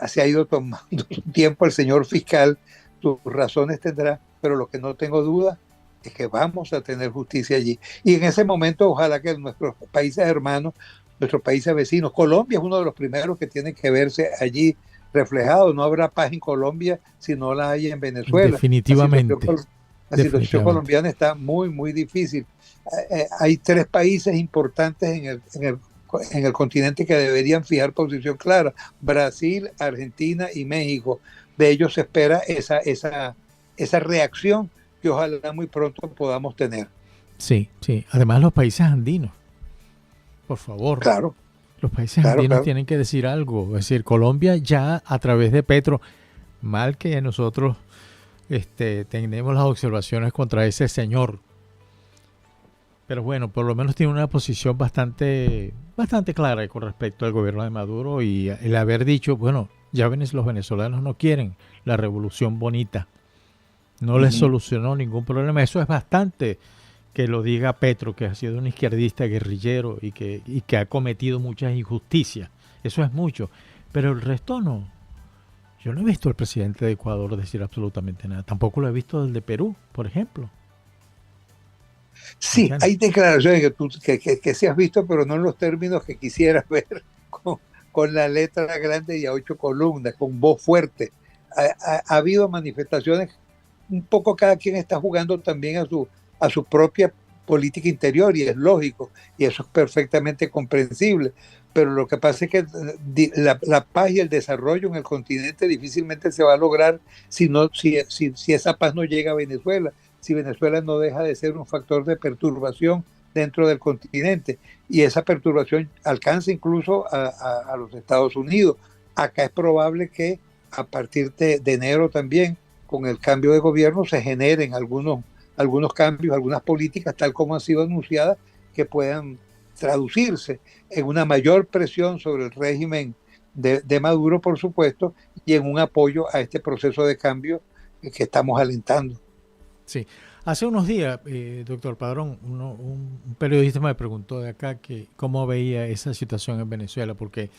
Speaker 2: se ha ido tomando su tiempo el señor fiscal, sus razones tendrá, pero lo que no tengo duda es que vamos a tener justicia allí. Y en ese momento, ojalá que nuestros países hermanos, nuestros países vecinos, Colombia es uno de los primeros que tiene que verse allí reflejado. No habrá paz en Colombia si no la hay en Venezuela.
Speaker 1: Definitivamente.
Speaker 2: La situación colombiana está muy, muy difícil. Hay 3 países importantes en el continente que deberían fijar posición clara: Brasil, Argentina y México. De ellos se espera esa reacción que ojalá muy pronto podamos tener.
Speaker 1: Sí, sí. Además los países andinos. Por favor.
Speaker 2: Claro.
Speaker 1: Los países
Speaker 2: Claro,
Speaker 1: andinos
Speaker 2: claro.
Speaker 1: tienen que decir algo. Es decir, Colombia ya a través de Petro, mal que nosotros tenemos las observaciones contra ese señor. Pero bueno, por lo menos tiene una posición bastante clara con respecto al gobierno de Maduro y el haber dicho, bueno, ya los venezolanos no quieren la revolución bonita. No les solucionó ningún problema. Eso es bastante que lo diga Petro, que ha sido un izquierdista guerrillero y que ha cometido muchas injusticias. Eso es mucho. Pero el resto no. Yo no he visto al presidente de Ecuador decir absolutamente nada. Tampoco lo he visto del de Perú, por ejemplo.
Speaker 2: Sí,
Speaker 1: ¿Entiendes?
Speaker 2: hay declaraciones que sí has visto, pero no en los términos que quisieras ver, con, con la letra grande y a 8 columnas, con voz fuerte. Ha habido manifestaciones, un poco cada quien está jugando también a su propia política interior, y es lógico, y eso es perfectamente comprensible. Pero lo que pasa es que la paz y el desarrollo en el continente difícilmente se va a lograr si esa paz no llega a Venezuela, si Venezuela no deja de ser un factor de perturbación dentro del continente, y esa perturbación alcanza incluso a los Estados Unidos. Acá es probable que a partir de enero también, con el cambio de gobierno, se generen algunos cambios, algunas políticas, tal como han sido anunciadas, que puedan traducirse en una mayor presión sobre el régimen de Maduro, por supuesto, y en un apoyo a este proceso de cambio que estamos alentando.
Speaker 1: Sí. Hace unos días, doctor Padrón, un periodista me preguntó de acá que cómo veía esa situación en Venezuela, porque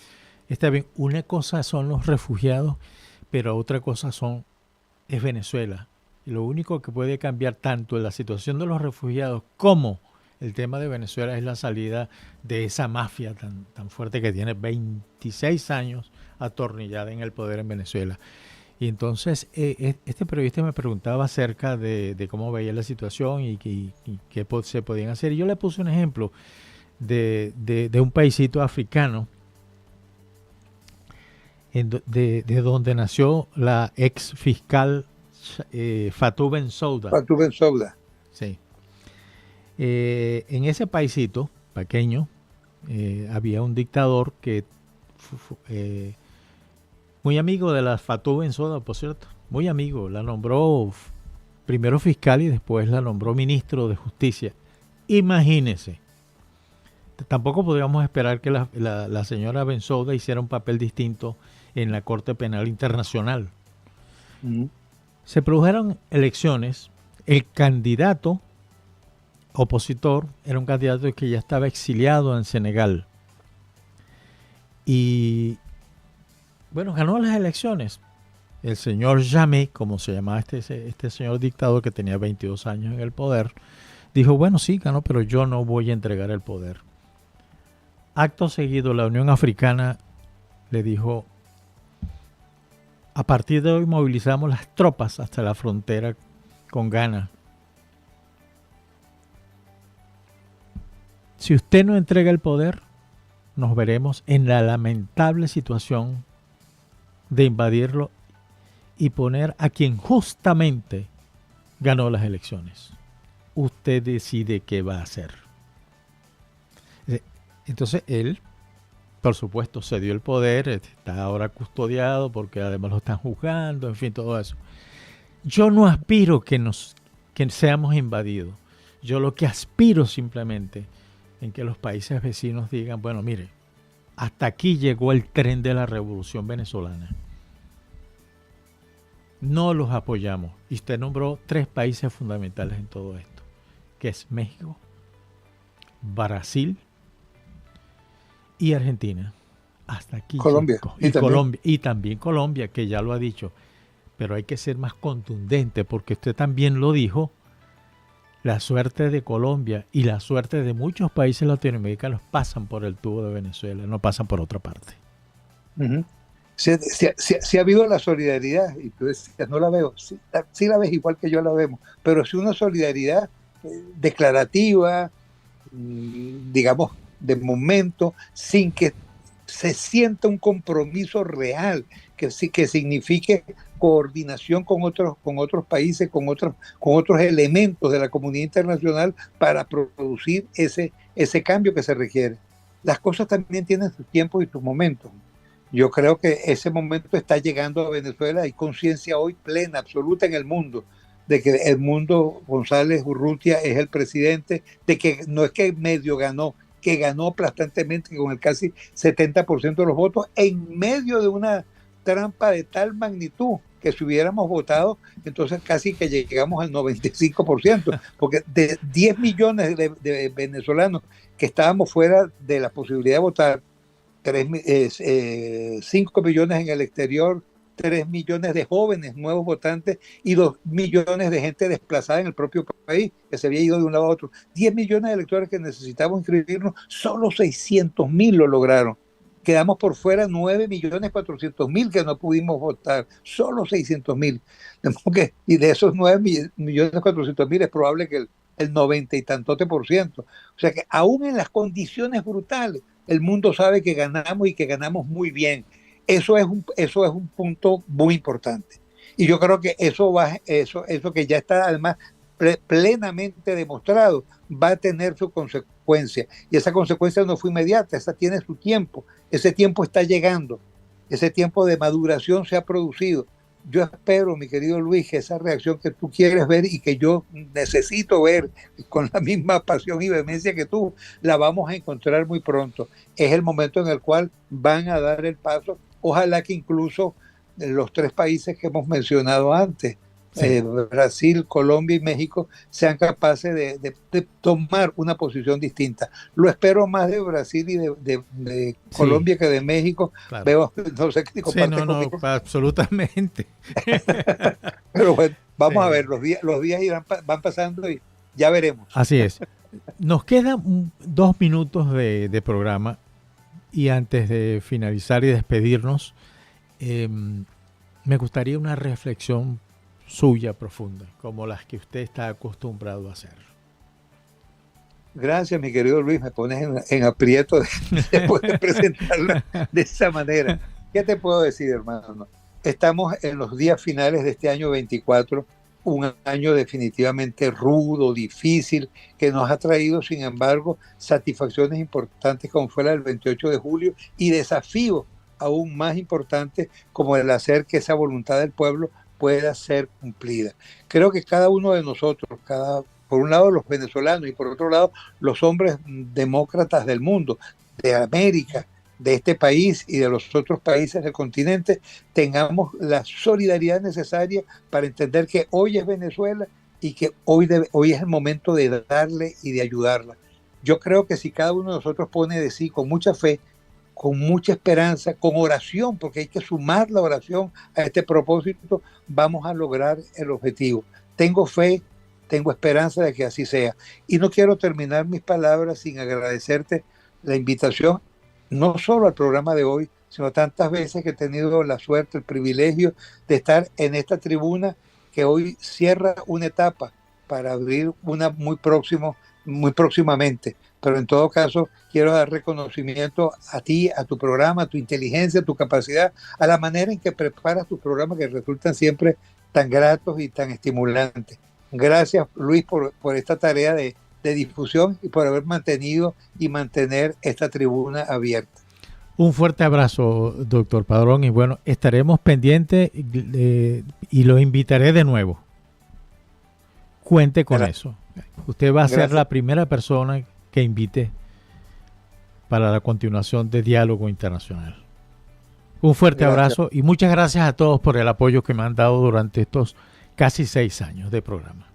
Speaker 1: está bien, una cosa son los refugiados, pero otra cosa es Venezuela. Y lo único que puede cambiar tanto en la situación de los refugiados como el tema de Venezuela es la salida de esa mafia tan fuerte que tiene 26 años atornillada en el poder en Venezuela. Y entonces este periodista me preguntaba acerca de cómo veía la situación y qué se podían hacer. Y yo le puse un ejemplo de un paisito africano de donde nació la ex fiscal Fatou Bensouda.
Speaker 2: Fatou Bensouda.
Speaker 1: Sí. En ese paisito pequeño había un dictador que muy amigo de la Fatou Bensouda, por cierto, muy amigo, la nombró primero fiscal y después la nombró ministro de Justicia. Imagínense. Tampoco podríamos esperar que la señora Bensouda hiciera un papel distinto en la Corte Penal Internacional. Se produjeron elecciones. El candidato opositor era un candidato que ya estaba exiliado en Senegal. Y bueno, ganó las elecciones. El señor Jammeh, como se llamaba este señor dictador que tenía 22 años en el poder, dijo, bueno, sí, ganó, pero yo no voy a entregar el poder. Acto seguido, la Unión Africana le dijo, a partir de hoy movilizamos las tropas hasta la frontera con Ghana. Si usted no entrega el poder, nos veremos en la lamentable situación de invadirlo y poner a quien justamente ganó las elecciones. Usted decide qué va a hacer. Entonces él, por supuesto, cedió el poder, está ahora custodiado porque además lo están juzgando, en fin, todo eso. Yo no aspiro que seamos invadidos. Yo lo que aspiro simplemente en que los países vecinos digan, bueno, mire, hasta aquí llegó el tren de la revolución venezolana. No los apoyamos. Y usted nombró 3 países fundamentales en todo esto, que es México, Brasil y Argentina. Hasta aquí
Speaker 2: Colombia.
Speaker 1: llegó. Y también Colombia, que ya lo ha dicho. Pero hay que ser más contundente, porque usted también lo dijo. La suerte de Colombia y la suerte de muchos países latinoamericanos pasan por el tubo de Venezuela, no pasan por otra parte.
Speaker 2: Sí ha habido la solidaridad, y tú decías, no la veo, sí la ves igual que yo la vemos, pero sí una solidaridad declarativa, digamos, de momento, sin que se sienta un compromiso real, que signifique coordinación con otros países, con otros elementos de la comunidad internacional para producir ese cambio que se requiere. las cosas también tienen sus tiempos y sus momentos. Yo creo que ese momento está llegando a Venezuela. Hay conciencia hoy plena, absoluta en el mundo, de que Edmundo González Urrutia es el presidente, de que no es que medio ganó, que ganó aplastantemente con el casi 70% de los votos, en medio de una trampa de tal magnitud que si hubiéramos votado, entonces casi que llegamos al 95%, porque de 10 millones de venezolanos que estábamos fuera de la posibilidad de votar, 5 millones en el exterior, 3 millones de jóvenes nuevos votantes y 2 millones de gente desplazada en el propio país, que se había ido de un lado a otro. 10 millones de electores que necesitamos inscribirnos, solo 600.000 lo lograron. Quedamos por fuera 9.400.000 que no pudimos votar, solo 600.000. Y de esos 9.400.000 es probable que el 90 y tantote por ciento. O sea que aún en las condiciones brutales, el mundo sabe que ganamos y que ganamos muy bien. Eso es un punto muy importante. Y yo creo que eso que ya está además plenamente demostrado, va a tener su consecuencia. Y esa consecuencia no fue inmediata, esa tiene su tiempo. Ese tiempo está llegando. Ese tiempo de maduración se ha producido. Yo espero, mi querido Luis, que esa reacción que tú quieres ver y que yo necesito ver con la misma pasión y vehemencia que tú, la vamos a encontrar muy pronto. Es el momento en el cual van a dar el paso. Ojalá que incluso los 3 países que hemos mencionado antes, sí, Brasil, Colombia y México, sean capaces de tomar una posición distinta. Lo espero más de Brasil y de Colombia, sí, que de México. Claro. Veo, no sé qué comparte conmigo.
Speaker 1: Absolutamente.
Speaker 2: Pero bueno, vamos a ver, los días van pasando y ya veremos.
Speaker 1: Así es. Nos quedan 2 minutos de programa y antes de finalizar y despedirnos, me gustaría una reflexión suya profunda, como las que usted está acostumbrado a hacer.
Speaker 2: Gracias, mi querido Luis, me pones en aprieto después de presentarla de esa manera. ¿Qué te puedo decir, hermano? Estamos en los días finales de este año 24, un año definitivamente rudo, difícil, que nos ha traído, sin embargo, satisfacciones importantes como fue la del 28 de julio y desafíos aún más importantes como el hacer que esa voluntad del pueblo pueda ser cumplida. Creo que cada uno de nosotros, por un lado los venezolanos y por otro lado los hombres demócratas del mundo, de América, de este país y de los otros países del continente, tengamos la solidaridad necesaria para entender que hoy es Venezuela y que hoy es el momento de darle y de ayudarla. Yo creo que si cada uno de nosotros pone de sí con mucha fe, con mucha esperanza, con oración, porque hay que sumar la oración a este propósito, vamos a lograr el objetivo. Tengo fe, tengo esperanza de que así sea. Y no quiero terminar mis palabras sin agradecerte la invitación, no solo al programa de hoy, sino tantas veces que he tenido la suerte, el privilegio de estar en esta tribuna que hoy cierra una etapa para abrir una muy próximamente. Pero en todo caso, quiero dar reconocimiento a ti, a tu programa, a tu inteligencia, a tu capacidad, a la manera en que preparas tus programas que resultan siempre tan gratos y tan estimulantes. Gracias, Luis, por esta tarea de difusión y por haber mantenido y mantener esta tribuna abierta.
Speaker 1: Un fuerte abrazo, doctor Padrón, y bueno, estaremos pendientes y lo invitaré de nuevo. Cuente con eso. Usted va a ser la primera persona que invite para la continuación de Diálogo Internacional. Un fuerte abrazo y muchas gracias a todos por el apoyo que me han dado durante estos casi 6 años de programa.